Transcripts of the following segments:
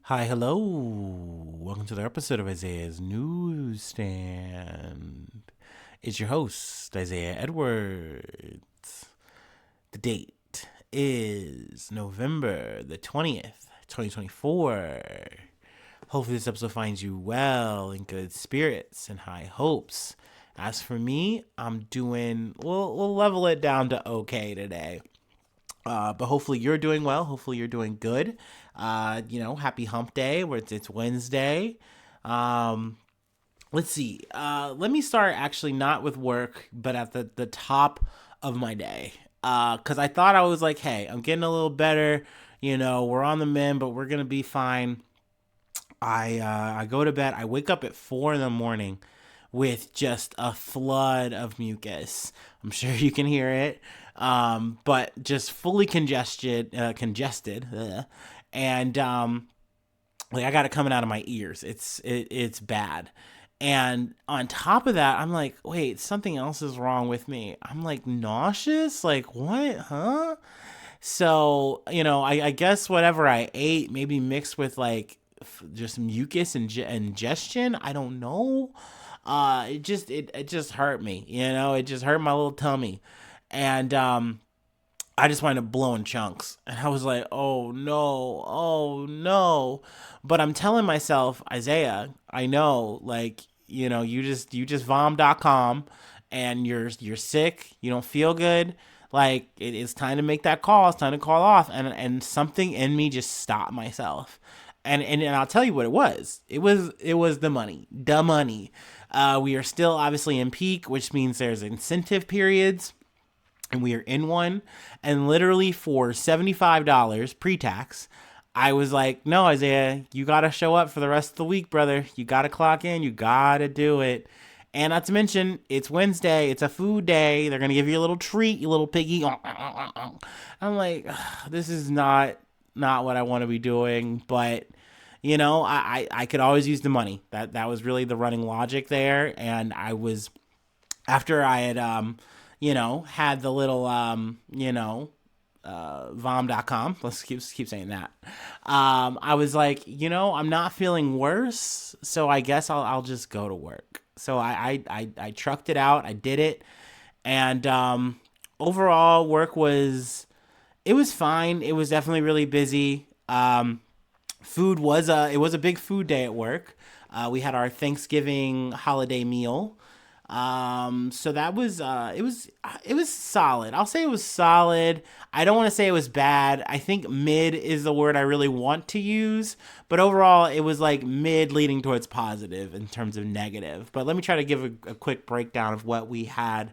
Hi, hello. Welcome to the episode of Isaiah's Newsstand. It's your host, Isaiah Edwards. The date is November the 20th, 2024. Hopefully, this episode finds you well, in good spirits, and high hopes. As for me, I'm doing, we'll level it down to okay today. But hopefully you're doing well. Hopefully you're doing good. Happy hump day where it's Wednesday. Um, let's see. Let me start actually not with work, but at the top of my day. Cause I thought I was like, hey, I'm getting a little better. We're on the mend, but we're gonna be fine. I go to bed. I wake up at 4 in the morning with just a flood of mucus. I'm sure you can hear it, but just fully congested, and like I got it coming out of my ears. It's bad. And on top of that, I'm like, wait, something else is wrong with me. I'm like nauseous. Like what? Huh? So, I guess whatever I ate, maybe mixed with like just mucus and ingestion. I don't know. It just hurt me. It just hurt my little tummy, and I just wound up blowing chunks, and I was like, oh no, oh no. But I'm telling myself, Isaiah, I know, like you just vom.com, and you're sick, you don't feel good, like it's time to make that call, it's time to call off, and something in me just stopped myself. And I'll tell you what it was. It was the money. The money. We are still obviously in peak, which means there's incentive periods, and we are in one. And literally for $75 pre-tax, I was like, no, Isaiah, you got to show up for the rest of the week, brother. You got to clock in. You got to do it. And not to mention, it's Wednesday. It's a food day. They're going to give you a little treat, you little piggy. I'm like, this is not what I want to be doing. But, I could always use the money. That was really the running logic there. And I was, after I had, had the little, vom.com. Let's keep saying that. I was like, I'm not feeling worse, so I guess I'll just go to work. So I trucked it out. I did it, and overall work was fine. It was definitely really busy. It was a big food day at work. We had our Thanksgiving holiday meal. So that was it was solid. I'll say it was solid. I don't want to say it was bad. I think mid is the word I really want to use, but overall it was like mid leading towards positive in terms of negative. But let me try to give a quick breakdown of what we had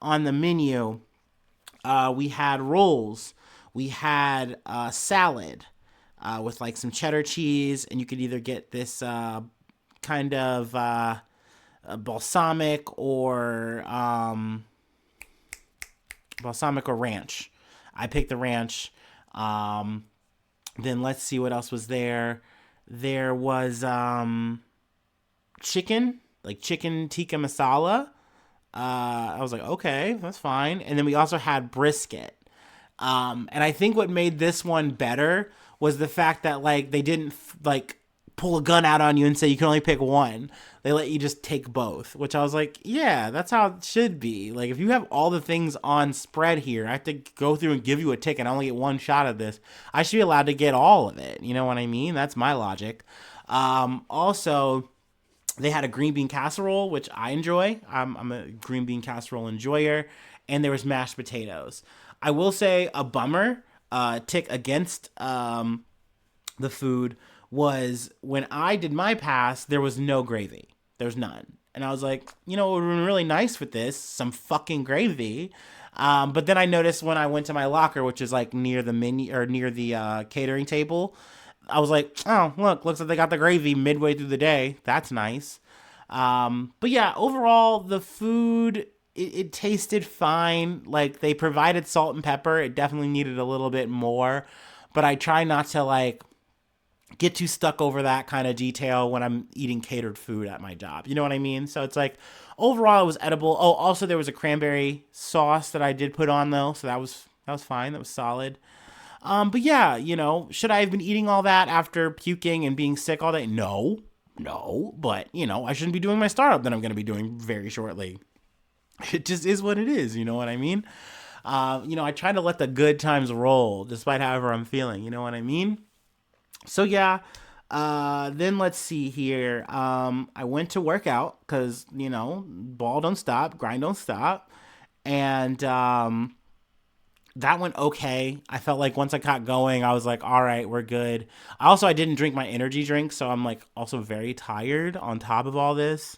on the menu. We had rolls. We had salad with like some cheddar cheese, and you could either get this kind of balsamic or ranch. I picked the ranch. Then let's see what else was there. There was chicken, like chicken tikka masala. I was like, okay, that's fine. And then we also had brisket. And I think what made this one better was the fact that like they didn't like pull a gun out on you and say you can only pick one. They let you just take both, which I was like, yeah, that's how it should be. Like if you have all the things on spread here, I have to go through and give you a ticket. I only get one shot of this. I should be allowed to get all of it. You know what I mean? That's my logic. Also, they had a green bean casserole, which I enjoy. I'm a green bean casserole enjoyer, and there was mashed potatoes. I will say a bummer, tick against the food was when I did my pass, there was no gravy. There's none. And I was like, it would have been really nice with this, some fucking gravy. But then I noticed when I went to my locker, which is like near the menu or near the catering table, I was like, oh, looks like they got the gravy midway through the day. That's nice. But yeah, overall, the food, it tasted fine. Like they provided salt and pepper. It definitely needed a little bit more. But I try not to like get too stuck over that kind of detail when I'm eating catered food at my job. You know what I mean? So it's like overall it was edible. Oh, also there was a cranberry sauce that I did put on though, so that was fine. That was solid. But yeah, should I have been eating all that after puking and being sick all day? No, no. But, I shouldn't be doing my startup that I'm going to be doing very shortly. It just is what it is. You know what I mean? I try to let the good times roll despite however I'm feeling. You know what I mean? So yeah, then let's see here. I went to work out because, ball don't stop, grind don't stop. And that went okay. I felt like once I got going, I was like, all right, we're good. I didn't drink my energy drink, so I'm like also very tired on top of all this.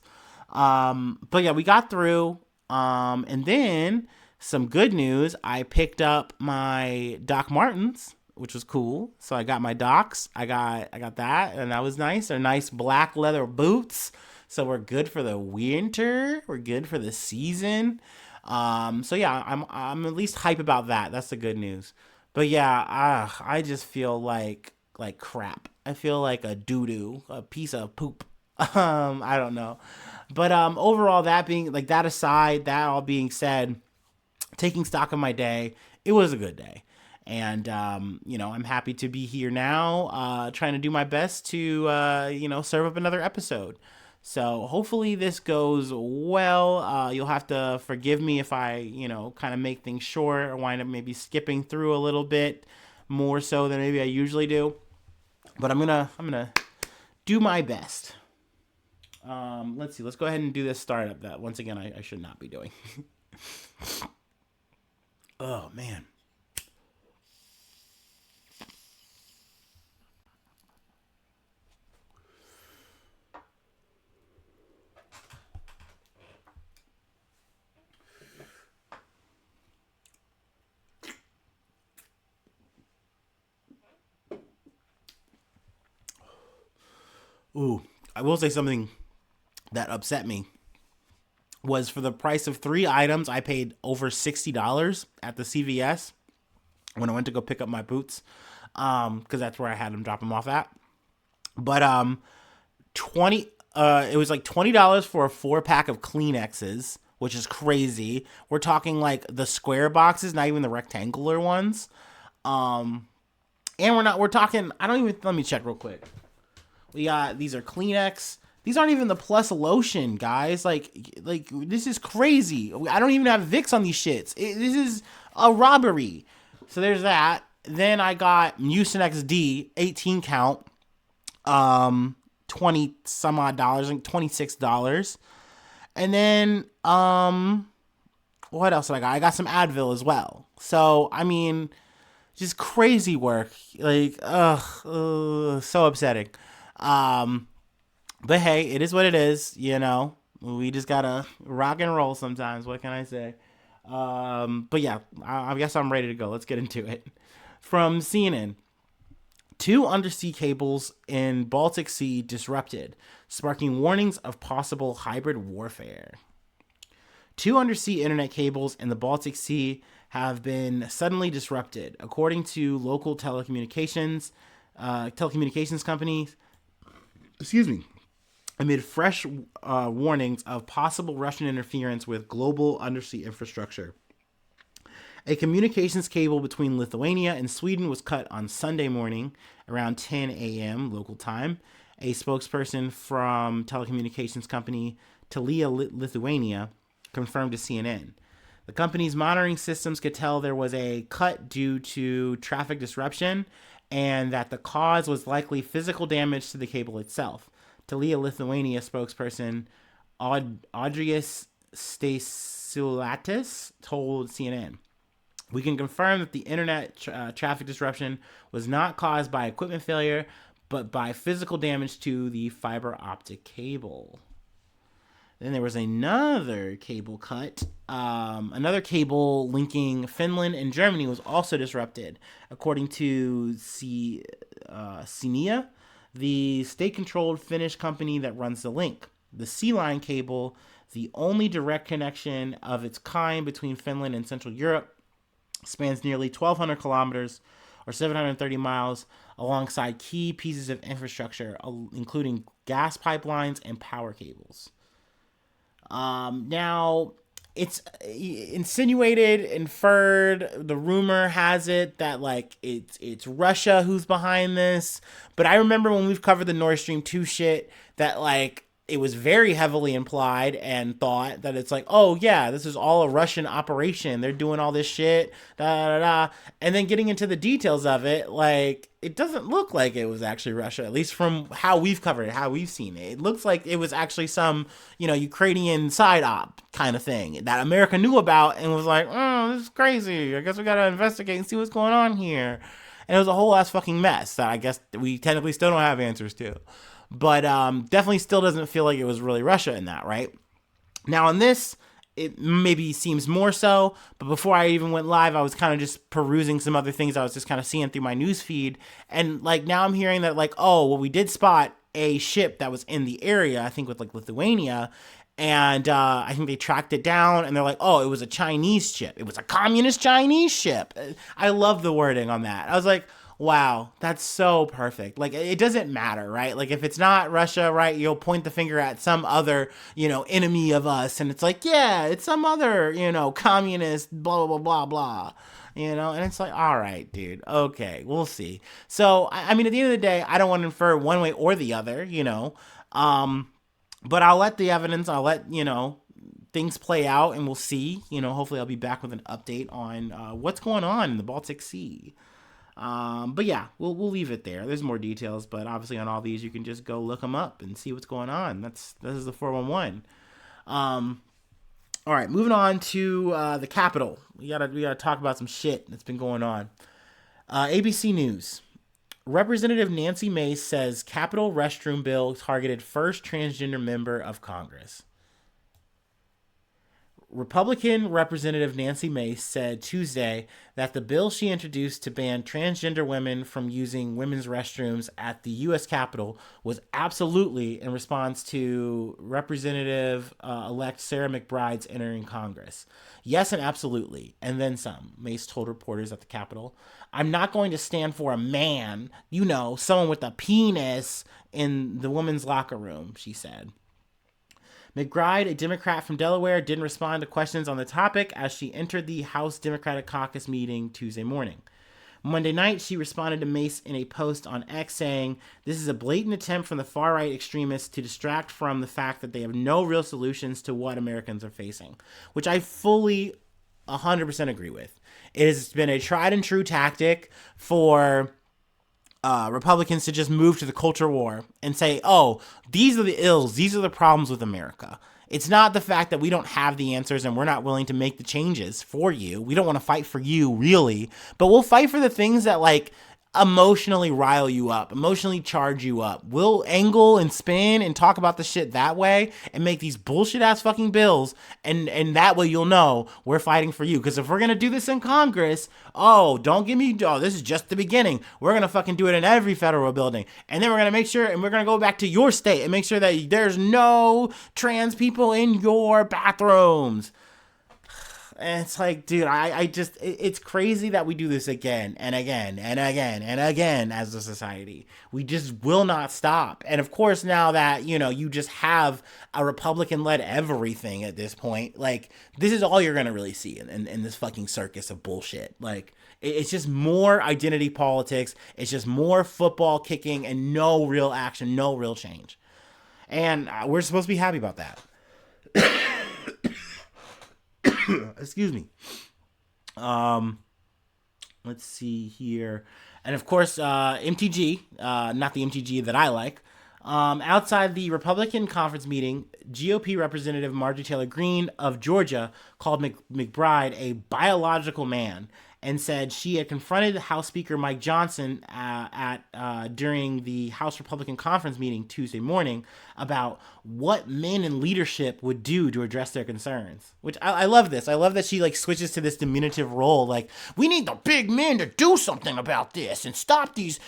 But yeah, we got through. And then some good news. I picked up my Doc Martens, which was cool. So I got my Docs. I got that, and that was nice. They're nice black leather boots. So we're good for the winter. We're good for the season. So yeah, I'm at least hype about that. That's the good news. But yeah, I just feel like crap. I feel like a doo doo, a piece of poop. I don't know. But overall, that aside, that all being said, taking stock of my day, it was a good day. And, I'm happy to be here now, trying to do my best to, serve up another episode. So hopefully this goes well. You'll have to forgive me if I, kind of make things short or wind up maybe skipping through a little bit more so than maybe I usually do. But I'm gonna do my best. Let's see. Let's go ahead and do this startup that once again I should not be doing. Oh man. Ooh, I will say something that upset me was for the price of 3 items, I paid over $60 at the CVS when I went to go pick up my boots, because that's where I had them drop them off at. But 20, it was like $20 for a 4-pack of Kleenexes, which is crazy. We're talking like the square boxes, not even the rectangular ones. And we're talking. I don't even. Let me check real quick. These are Kleenex. These aren't even the plus lotion, guys. Like this is crazy. I don't even have Vicks on these shits. This is a robbery. So there's that. Then I got Mucinex D, 18 count, 20 some odd dollars, like $26. And then what else did I got? I got some Advil as well. So I mean, just crazy work. Like so upsetting. But hey, it is what it is, We just gotta rock and roll sometimes. What can I say? But yeah, I guess I'm ready to go. Let's get into it. From CNN. 2 undersea cables in Baltic Sea disrupted, sparking warnings of possible hybrid warfare. 2 undersea internet cables in the Baltic Sea have been suddenly disrupted, according to local telecommunications companies. Excuse me. Amid fresh warnings of possible Russian interference with global undersea infrastructure. A communications cable between Lithuania and Sweden was cut on Sunday morning around 10 a.m. local time. A spokesperson from telecommunications company Telia Lithuania confirmed to CNN. The company's monitoring systems could tell there was a cut due to traffic disruption and that the cause was likely physical damage to the cable itself. Telia Lithuania spokesperson Audrius Stasiulatis told CNN. We can confirm that the internet traffic disruption was not caused by equipment failure, but by physical damage to the fiber optic cable. Then there was another cable cut. Another cable linking Finland and Germany was also disrupted, according to Cinia, the state-controlled Finnish company that runs the link. The Sea Line cable, the only direct connection of its kind between Finland and Central Europe, spans nearly 1,200 kilometers or 730 miles alongside key pieces of infrastructure, including gas pipelines and power cables. Now, it's insinuated, inferred, the rumor has it that like it's Russia who's behind this. But I remember when we've covered the Nord Stream 2 shit that like it was very heavily implied and thought that it's like, oh yeah, this is all a Russian operation. They're doing all this shit, da da da. And then getting into the details of it, like it doesn't look like it was actually Russia, at least from how we've covered it, how we've seen it. It looks like it was actually some, Ukrainian side op kind of thing that America knew about and was like, oh, this is crazy. I guess we gotta investigate and see what's going on here. And it was a whole ass fucking mess that I guess we technically still don't have answers to. But definitely still doesn't feel like it was really Russia in that, right? Now in this, it maybe seems more so, but before I even went live, I was kind of just perusing some other things I was just kind of seeing through my news feed. And like now I'm hearing that like, oh, well, we did spot a ship that was in the area, I think with like Lithuania. And I think they tracked it down and they're like, oh, it was a Chinese ship. It was a communist Chinese ship. I love the wording on that. I was like, wow, that's so perfect. Like, it doesn't matter, right? Like, if it's not Russia, right, you'll point the finger at some other, enemy of us. And it's like, yeah, it's some other, communist, blah, blah, blah, blah. And it's like, all right, dude, okay, we'll see. So, I mean, at the end of the day, I don't want to infer one way or the other, but I'll let the evidence, I'll let, things play out and we'll see. Hopefully I'll be back with an update on what's going on in the Baltic Sea. But yeah, we'll leave it there. There's more details, but obviously on all these, you can just go look them up and see what's going on. This is the 411. All right, moving on to the Capitol. We gotta talk about some shit that's been going on. ABC News. Representative Nancy Mace says Capitol restroom bill targeted first transgender member of Congress. Republican Representative Nancy Mace said Tuesday that the bill she introduced to ban transgender women from using women's restrooms at the U.S. Capitol was absolutely in response to Representative-elect Sarah McBride's entering Congress. Yes, and absolutely, and then some, Mace told reporters at the Capitol. I'm not going to stand for a man, someone with a penis in the women's locker room, she said. McBride, a Democrat from Delaware, didn't respond to questions on the topic as she entered the House Democratic Caucus meeting Tuesday morning. Monday night, she responded to Mace in a post on X saying, "This is a blatant attempt from the far-right extremists to distract from the fact that they have no real solutions to what Americans are facing," which I fully 100% agree with. It has been a tried and true tactic for Republicans to just move to the culture war and say, oh, these are the ills, these are the problems with America. It's not the fact that we don't have the answers and we're not willing to make the changes for you. We don't want to fight for you, really, but we'll fight for the things that like emotionally rile you up, emotionally charge you up. We'll angle and spin and talk about the shit that way and make these bullshit ass fucking bills, and that way you'll know we're fighting for you. Because if we're gonna do this in Congress, this is just the beginning. We're gonna fucking do it in every federal building, and then we're gonna make sure, and we're gonna go back to your state and make sure that there's no trans people in your bathrooms. And it's like, dude, it's crazy that we do this again and again and again and again as a society. We just will not stop. And of course, now that, you just have a Republican-led everything at this point, like, this is all you're going to really see in this fucking circus of bullshit. Like, it's just more identity politics. It's just more football kicking and no real action, no real change. And we're supposed to be happy about that. Excuse me. Let's see here. And of course, MTG, not the MTG that I like. Outside the Republican conference meeting, GOP Representative Marjorie Taylor Greene of Georgia called McBride a biological man and said she had confronted House Speaker Mike Johnson during the House Republican conference meeting Tuesday morning about what men in leadership would do to address their concerns. Which I love this. I love that she like switches to this diminutive role. Like, we need the big men to do something about this and stop these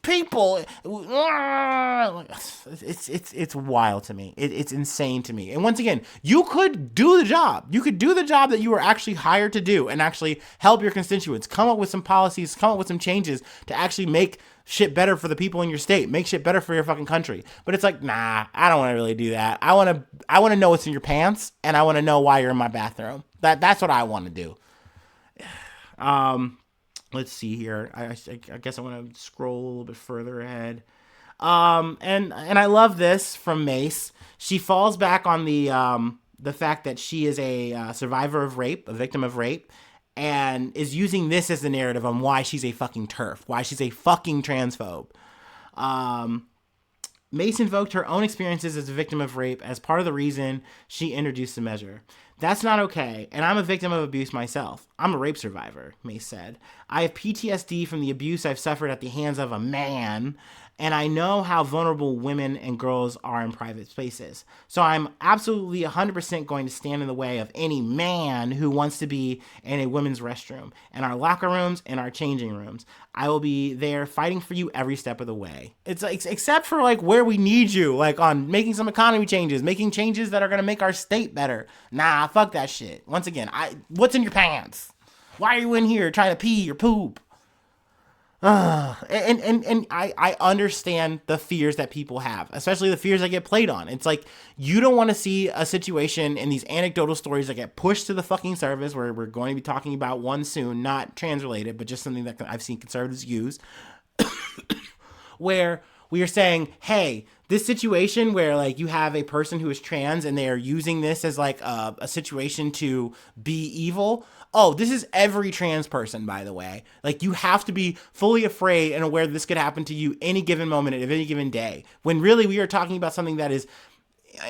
people. It's wild to me. It's insane to me. And once again, you could do the job. You could do the job that you were actually hired to do and actually help your constituents, come up with some policies, come up with some changes to actually make shit better for the people in your state. Make shit better for your fucking country. But it's like, nah, I don't want to really do that. I want to know what's in your pants, and I want to know why you're in my bathroom. That's what I want to do. Let's see here. I guess I want to scroll a little bit further ahead. And I love this from Mace. She falls back on the fact that she is a survivor of rape, a victim of rape, and is using this as the narrative on why she's a fucking TERF, why she's a fucking transphobe. Mace invoked her own experiences as a victim of rape as part of the reason she introduced the measure. That's not okay, and I'm a victim of abuse myself. I'm a rape survivor, Mace said. I have PTSD from the abuse I've suffered at the hands of a man, and I know how vulnerable women and girls are in private spaces. So I'm absolutely 100% going to stand in the way of any man who wants to be in a women's restroom, in our locker rooms, in our changing rooms. I will be there fighting for you every step of the way. It's like, except for like where we need you, like on making some economy changes, making changes that are going to make our state better. Nah, fuck that shit. Once again, what's in your pants? Why are you in here trying to pee or poop? And I understand the fears that people have, especially the fears that get played on. It's like, you don't want to see a situation in these anecdotal stories that get pushed to the fucking surface, where we're going to be talking about one soon, not trans related, but just something that I've seen conservatives use, where we are saying, hey, this situation where like you have a person who is trans and they are using this as like a situation to be evil. Oh, this is every trans person, by the way. Like, you have to be fully afraid and aware that this could happen to you any given moment of any given day. When really we are talking about something that is,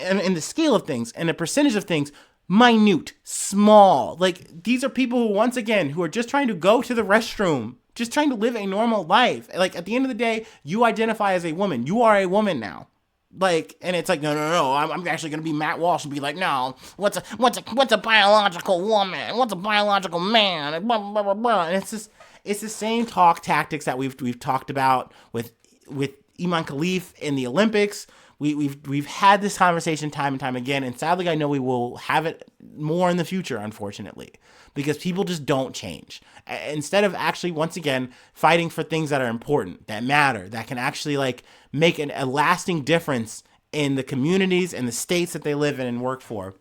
in the scale of things and the percentage of things, minute, small. Like, these are people who, once again, who are just trying to go to the restroom, just trying to live a normal life. Like, at the end of the day, you identify as a woman. You are a woman now. Like, and it's like, no, I'm actually going to be Matt Walsh and be like, no, what's a biological woman? What's a biological man? And blah, blah, blah, blah. And it's the same talk tactics that we've talked about with Iman Khalif in the Olympics. We've had this conversation time and time again, and sadly, I know we will have it more in the future, unfortunately, because people just don't change. Instead of actually, once again, fighting for things that are important, that matter, that can actually like make a lasting difference in the communities and the states that they live in and work for,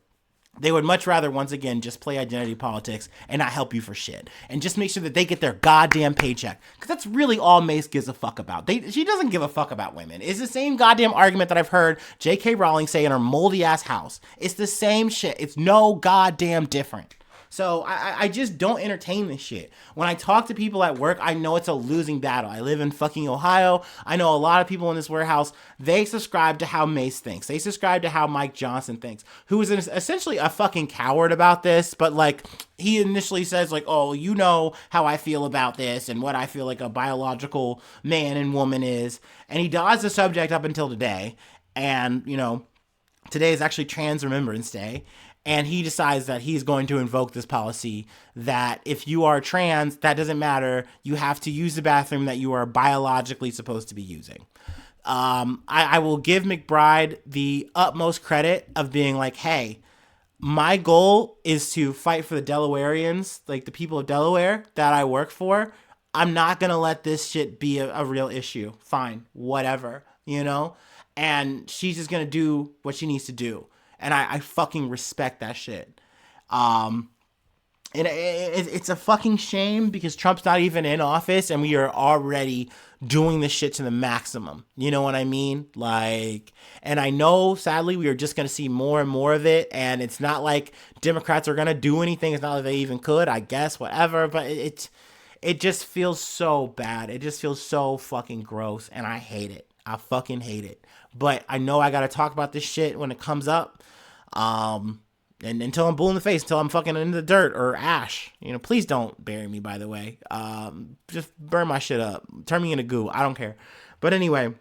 they would much rather, once again, just play identity politics and not help you for shit. And just make sure that they get their goddamn paycheck. Because that's really all Mace gives a fuck about. She doesn't give a fuck about women. It's the same goddamn argument that I've heard J.K. Rowling say in her moldy-ass house. It's the same shit. It's no goddamn different. So I just don't entertain this shit. When I talk to people at work, I know it's a losing battle. I live in fucking Ohio. I know a lot of people in this warehouse, they subscribe to how Mace thinks. They subscribe to how Mike Johnson thinks, who is essentially a fucking coward about this. But like, he initially says like, oh, you know how I feel about this and what I feel like a biological man and woman is. And he dodged the subject up until today. And, you know, today is actually Trans Remembrance Day. And he decides that he's going to invoke this policy that if you are trans, that doesn't matter. You have to use the bathroom that you are biologically supposed to be using. I will give McBride the utmost credit of being like, hey, my goal is to fight for the Delawareans, like the people of Delaware that I work for. I'm not going to let this shit be a real issue. Fine, whatever, you know? And she's just going to do what she needs to do. And I fucking respect that shit. And it's a fucking shame because Trump's not even in office and we are already doing this shit to the maximum. You know what I mean? Like, and I know, sadly, we are just going to see more and more of it. And it's not like Democrats are going to do anything. It's not like they even could, I guess, whatever. But it just feels so bad. It just feels so fucking gross. And I hate it. I fucking hate it. But I know I got to talk about this shit when it comes up. And until I'm blue in the face, until I'm fucking in the dirt or ash, you know, please don't bury me, by the way. Just burn my shit up. Turn me into goo. I don't care. But anyway,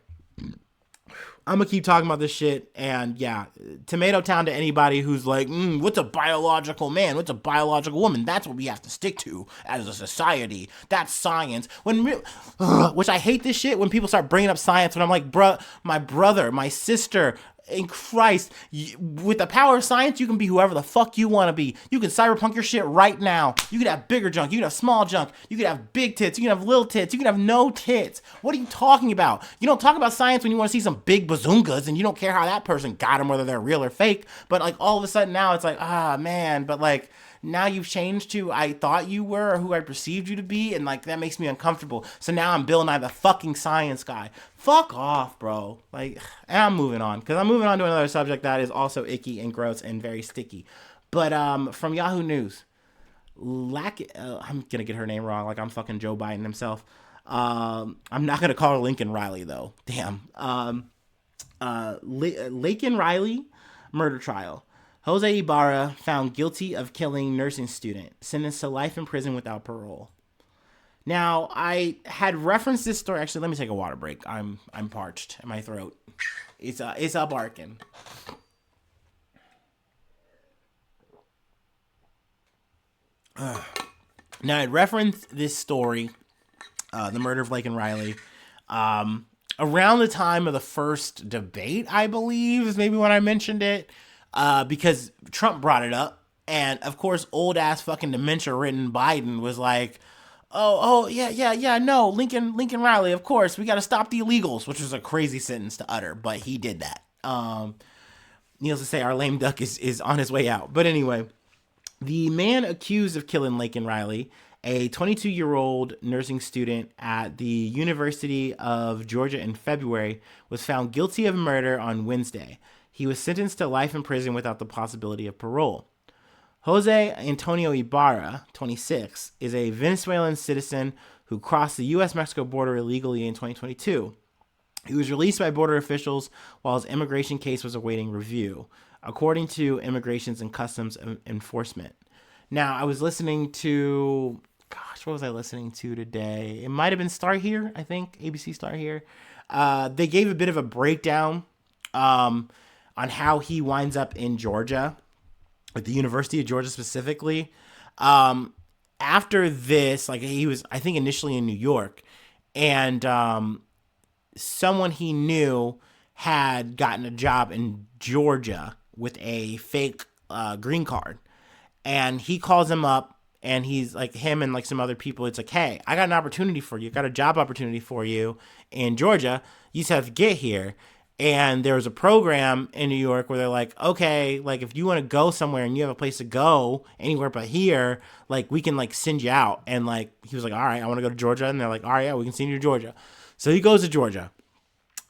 I'm going to keep talking about this shit. And yeah, tomato town to anybody who's like, what's a biological man? What's a biological woman? That's what we have to stick to as a society. That's science. Which I hate this shit when people start bringing up science when I'm like, bruh, my brother, my sister, In Christ, with the power of science, you can be whoever the fuck you want to be. You can cyberpunk your shit right now. You can have bigger junk. You can have small junk. You can have big tits. You can have little tits. You can have no tits. What are you talking about? You don't talk about science when you want to see some big bazungas and you don't care how that person got them, whether they're real or fake. But like all of a sudden now it's like, man, but like now you've changed to I thought you were or who I perceived you to be, and like that makes me uncomfortable. So now I'm Bill Nye the fucking science guy. Fuck off, bro. Like, and I'm moving on because I'm moving on to another subject that is also icky and gross and very sticky. But from Yahoo News, I'm gonna get her name wrong, like I'm fucking Joe Biden himself. I'm not gonna call her Lincoln Riley though. Damn. Lincoln Riley murder trial. Jose Ibarra found guilty of killing nursing student, sentenced to life in prison without parole. Now, I had referenced this story. Actually, let me take a water break. I'm parched in my throat. It's barking. Now, I referenced this story, the murder of Lincoln Riley, around the time of the first debate, I believe, is maybe when I mentioned it. Because Trump brought it up, and of course, old ass fucking dementia-ridden Biden was like, yeah, no, Lincoln Riley, of course, we got to stop the illegals, which was a crazy sentence to utter, but he did that. Needless to say, our lame duck is on his way out. But anyway, the man accused of killing Lincoln Riley, a 22-year-old nursing student at the University of Georgia in February, was found guilty of murder on Wednesday. He was sentenced to life in prison without the possibility of parole. Jose Antonio Ibarra, 26, is a Venezuelan citizen who crossed the U.S.-Mexico border illegally in 2022. He was released by border officials while his immigration case was awaiting review, according to Immigration and Customs Enforcement. Now, I was listening to... what was I listening to today? It might have been Star Here, I think. ABC Star Here. They gave a bit of a breakdown on how he winds up in Georgia, at the University of Georgia specifically. After this, like he was, I think, initially in New York, and someone he knew had gotten a job in Georgia with a fake green card. And he calls him up, and he's like, him and like some other people, it's like, hey, I got an opportunity for you. Got a job opportunity for you in Georgia. You just have to get here. And there was a program in New York where they're like, okay, like if you want to go somewhere and you have a place to go anywhere but here, like we can like send you out. And like, he was like, all right, I want to go to Georgia. And they're like, all right, yeah, we can send you to Georgia. So he goes to Georgia.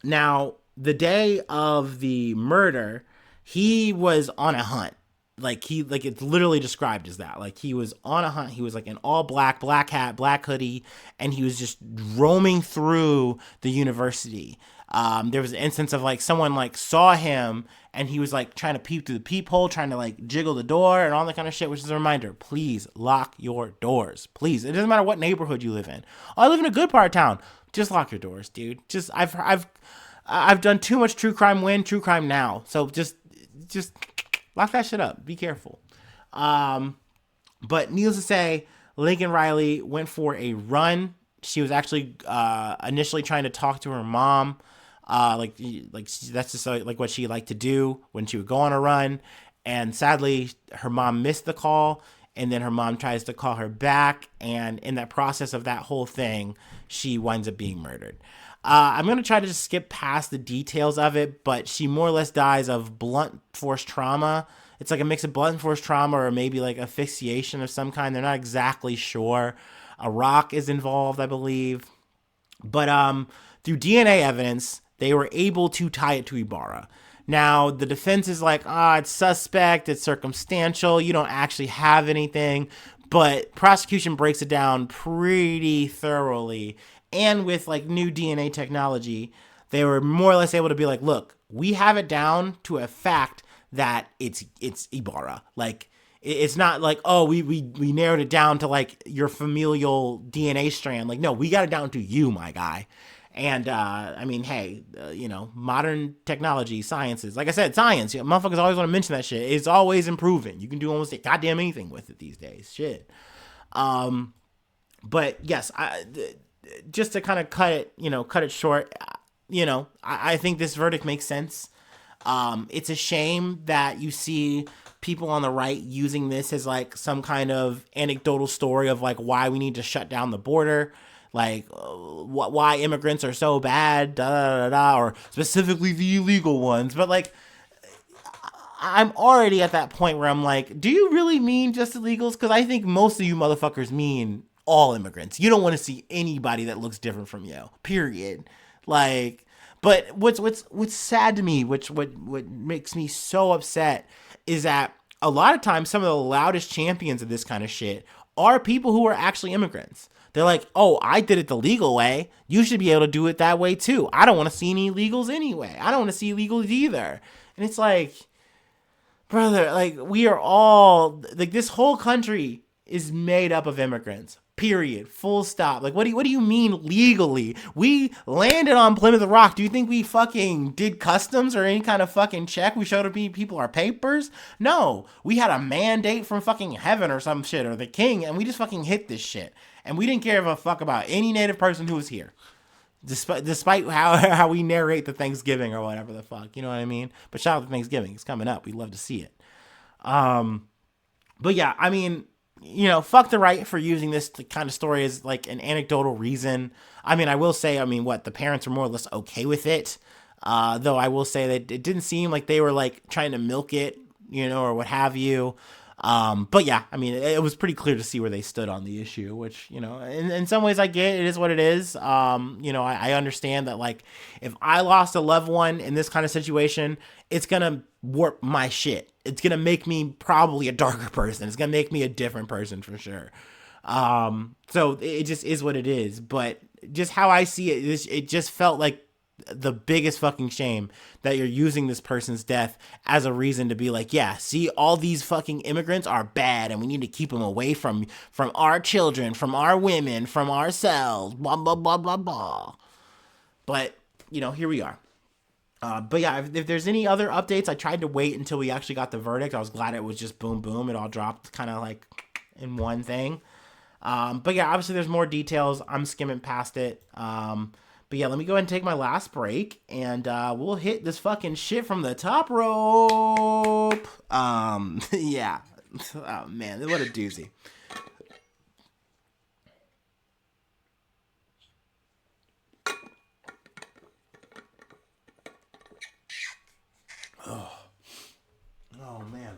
Now, the day of the murder, he was on a hunt. Like it's literally described as that. Like he was on a hunt. He was like in all black hat, black hoodie, and he was just roaming through the university. There was an instance of like someone like saw him and he was like trying to peep through the peephole, trying to like jiggle the door and all that kind of shit, which is a reminder. Please lock your doors. Please. It doesn't matter what neighborhood you live in. Oh, I live in a good part of town. Just lock your doors, dude. Just I've done too much true crime now. So just lock that shit up. Be careful. But needless to say, Lincoln Riley went for a run. She was actually initially trying to talk to her mom. Like that's just like what she liked to do when she would go on a run. And sadly, her mom missed the call. And then her mom tries to call her back. And in that process of that whole thing, she winds up being murdered. I'm going to try to just skip past the details of it, but she more or less dies of blunt force trauma. It's like a mix of blunt force trauma or maybe like asphyxiation of some kind. They're not exactly sure. A rock is involved, I believe. But through DNA evidence, they were able to tie it to Ibarra. Now, the defense is like, it's suspect, it's circumstantial, you don't actually have anything. But prosecution breaks it down pretty thoroughly. And with like new DNA technology, they were more or less able to be like, look, we have it down to a fact that it's Ibarra. Like, it's not like, oh, we narrowed it down to like your familial DNA strand. Like, no, we got it down to you, my guy. And, I mean, hey, modern technology, sciences, like I said, science, motherfuckers always want to mention that shit. It's always improving. You can do almost goddamn anything with it these days. Shit. But yes, just to kind of cut it short, I think this verdict makes sense. It's a shame that you see people on the right using this as like some kind of anecdotal story of like why we need to shut down the border, like why immigrants are so bad, da da da da, or specifically the illegal ones. But like, I'm already at that point where I'm like, do you really mean just illegals? Because I think most of you motherfuckers mean all immigrants. You don't want to see anybody that looks different from you. Period. Like, but what's sad to me, what makes me so upset, is that a lot of times some of the loudest champions of this kind of shit are people who are actually immigrants. They're like, oh, I did it the legal way. You should be able to do it that way too. I don't want to see any illegals anyway. I don't want to see illegals either. And it's like, brother, like, we are all, like, this whole country is made up of immigrants. Period. Full stop. Like, what do you mean legally? We landed on Plymouth Rock. Do you think we fucking did customs or any kind of fucking check? We showed people our papers? No. We had a mandate from fucking heaven or some shit, or the king, and we just fucking hit this shit. And we didn't care a fuck about any native person who was here. Despite how we narrate the Thanksgiving or whatever the fuck, you know what I mean? But shout out to Thanksgiving. It's coming up. We'd love to see it. But yeah, I mean, you know, fuck the right for using this kind of story as like an anecdotal reason. I mean, I will say, the parents were more or less okay with it. Though I will say that it didn't seem like they were like trying to milk it, you know, or what have you. But yeah, I mean, it was pretty clear to see where they stood on the issue, which, you know, in some ways I get it is what it is. You know, I understand that, like, if I lost a loved one in this kind of situation, it's going to warp my shit. It's going to make me probably a darker person. It's going to make me a different person for sure. So it just is what it is. But just how I see it, it just felt like the biggest fucking shame that you're using this person's death as a reason to be like, yeah, see, all these fucking immigrants are bad and we need to keep them away from our children, from our women, from ourselves, blah, blah, blah, blah, blah. But, you know, here we are. But yeah, if there's any other updates, I tried to wait until we actually got the verdict. I was glad it was just boom, boom. It all dropped kind of like in one thing. But yeah, obviously there's more details. I'm skimming past it. But yeah, let me go ahead and take my last break, and we'll hit this fucking shit from the top rope. Yeah. Oh, man, what a doozy. Oh, man.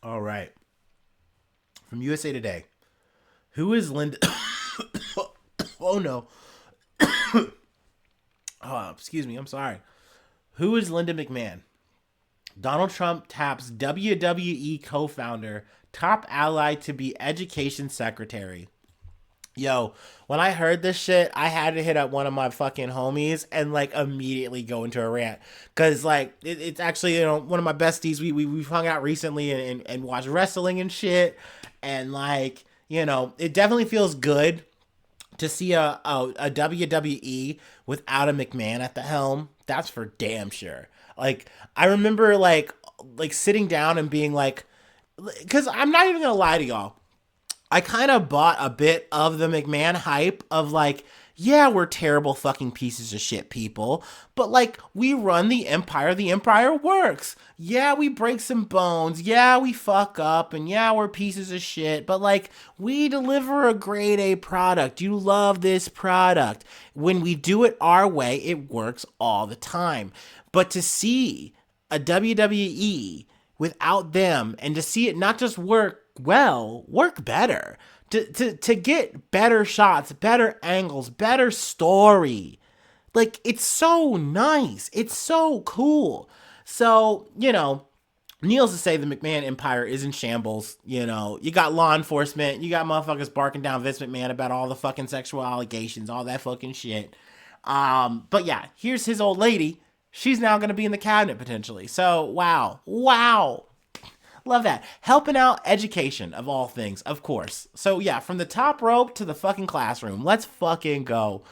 All right. From USA Today. Who is Linda? Oh, no. Oh, excuse me. I'm sorry. Who is Linda McMahon? Donald Trump taps WWE co-founder, top ally to be education secretary. Yo, when I heard this shit, I had to hit up one of my fucking homies and like immediately go into a rant. Cause like it's actually, you know, one of my besties. We've hung out recently and watched wrestling and shit. And like, you know, it definitely feels good to see a WWE without a McMahon at the helm. That's for damn sure. Like, I remember like sitting down and being like, cause I'm not even gonna lie to y'all. I kind of bought a bit of the McMahon hype of like, yeah, we're terrible fucking pieces of shit people, but like, we run the empire works. Yeah, we break some bones. Yeah, we fuck up, and yeah, we're pieces of shit, but like, we deliver a grade A product. You love this product. When we do it our way, it works all the time. But to see a WWE without them, and to see it not just work well, work better, to get better shots, better angles, better story. Like, it's so nice. It's so cool. So, you know, needless to say, the McMahon empire is in shambles. You know, you got law enforcement, you got motherfuckers barking down Vince McMahon about all the fucking sexual allegations, all that fucking shit. But yeah, here's his old lady. She's now going to be in the cabinet potentially. So, wow. Love that. Helping out education of all things, of course. So yeah, from the top rope to the fucking classroom. Let's fucking go.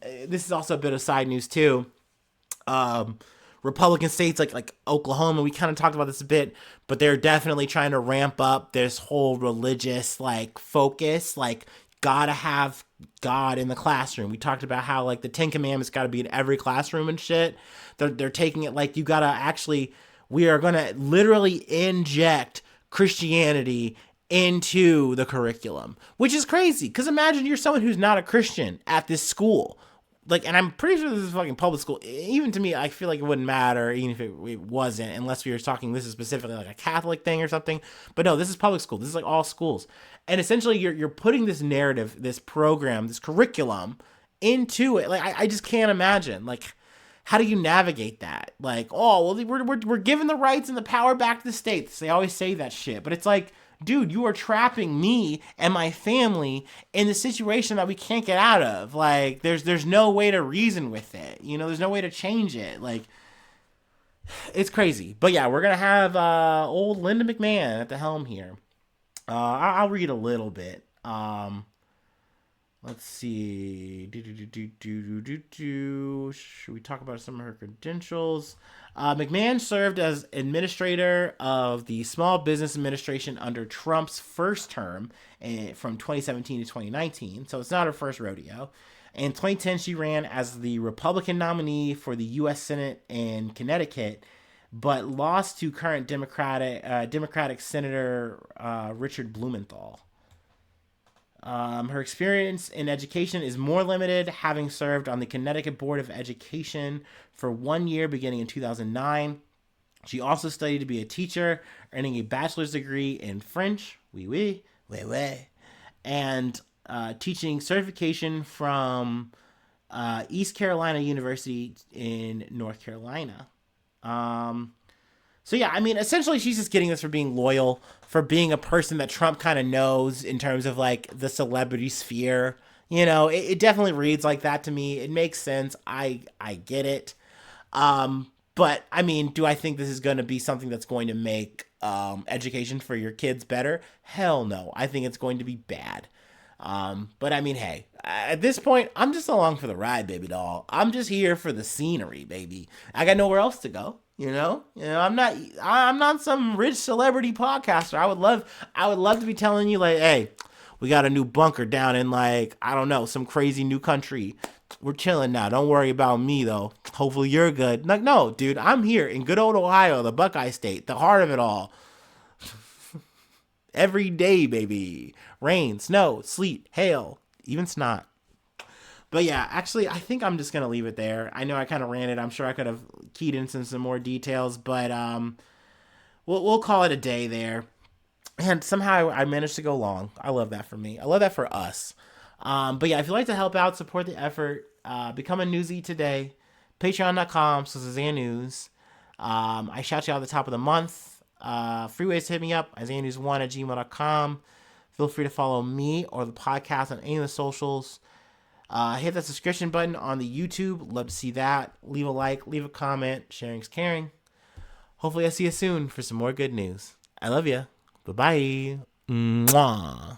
This is also a bit of side news too. Republican states like Oklahoma, we kind of talked about this a bit, but they're definitely trying to ramp up this whole religious like focus, like gotta have God in the classroom. We talked about how like the 10 Commandments gotta be in every classroom and shit. They're taking it like you gotta actually, we are gonna literally inject Christianity into the curriculum, which is crazy. Because imagine you're someone who's not a Christian at this school. Like, and I'm pretty sure this is fucking public school. Even to me, I feel like it wouldn't matter, even if it wasn't, unless we were talking, this is specifically like a Catholic thing or something. But no, this is public school. This is like all schools. And essentially, you're putting this narrative, this program, this curriculum into it. Like, I just can't imagine. Like, how do you navigate that? Like, oh, well, we're giving the rights and the power back to the states. They always say that shit. But it's like, dude, you are trapping me and my family in the situation that we can't get out of. Like, there's no way to reason with it. You know, there's no way to change it. Like, it's crazy. But yeah, we're going to have old Linda McMahon at the helm here. I'll read a little bit. Let's see. Should we talk about some of her credentials? McMahon served as administrator of the Small Business Administration under Trump's first term from 2017 to 2019. So it's not her first rodeo. In 2010, she ran as the Republican nominee for the U.S. Senate in Connecticut, but lost to current Democratic Senator Richard Blumenthal. Her experience in education is more limited, having served on the Connecticut Board of Education for 1 year beginning in 2009. She also studied to be a teacher, earning a bachelor's degree in French, and teaching certification from East Carolina University in North Carolina. So yeah, I mean, essentially she's just getting this for being loyal, for being a person that Trump kind of knows in terms of like the celebrity sphere. You know, it definitely reads like that to me. It makes sense. I get it. But I mean, do I think this is going to be something that's going to make education for your kids better? Hell no. I think it's going to be bad. But I mean, hey, at this point, I'm just along for the ride, baby doll. I'm just here for the scenery, baby. I got nowhere else to go. You know, I'm not some rich celebrity podcaster. I would love to be telling you like, hey, we got a new bunker down in like, I don't know, some crazy new country. We're chilling now. Don't worry about me though. Hopefully you're good. Like, no, dude, I'm here in good old Ohio, the Buckeye State, the heart of it all. Every day, baby. Rain, snow, sleet, hail, even snot. But yeah, actually, I think I'm just going to leave it there. I know I kind of ranted. I'm sure I could have keyed in some more details, but we'll call it a day there. And somehow I managed to go long. I love that for me. I love that for us. But yeah, if you'd like to help out, support the effort, become a newsie today. Patreon.com/Isaiah News. I shout you out at the top of the month. Free ways to hit me up, IsaiahNews1@gmail.com. Feel free to follow me or the podcast on any of the socials. Hit that subscription button on the YouTube. Love to see that. Leave a like, leave a comment. Sharing's caring. Hopefully I see you soon for some more good news. I love you. Bye-bye. Mwah.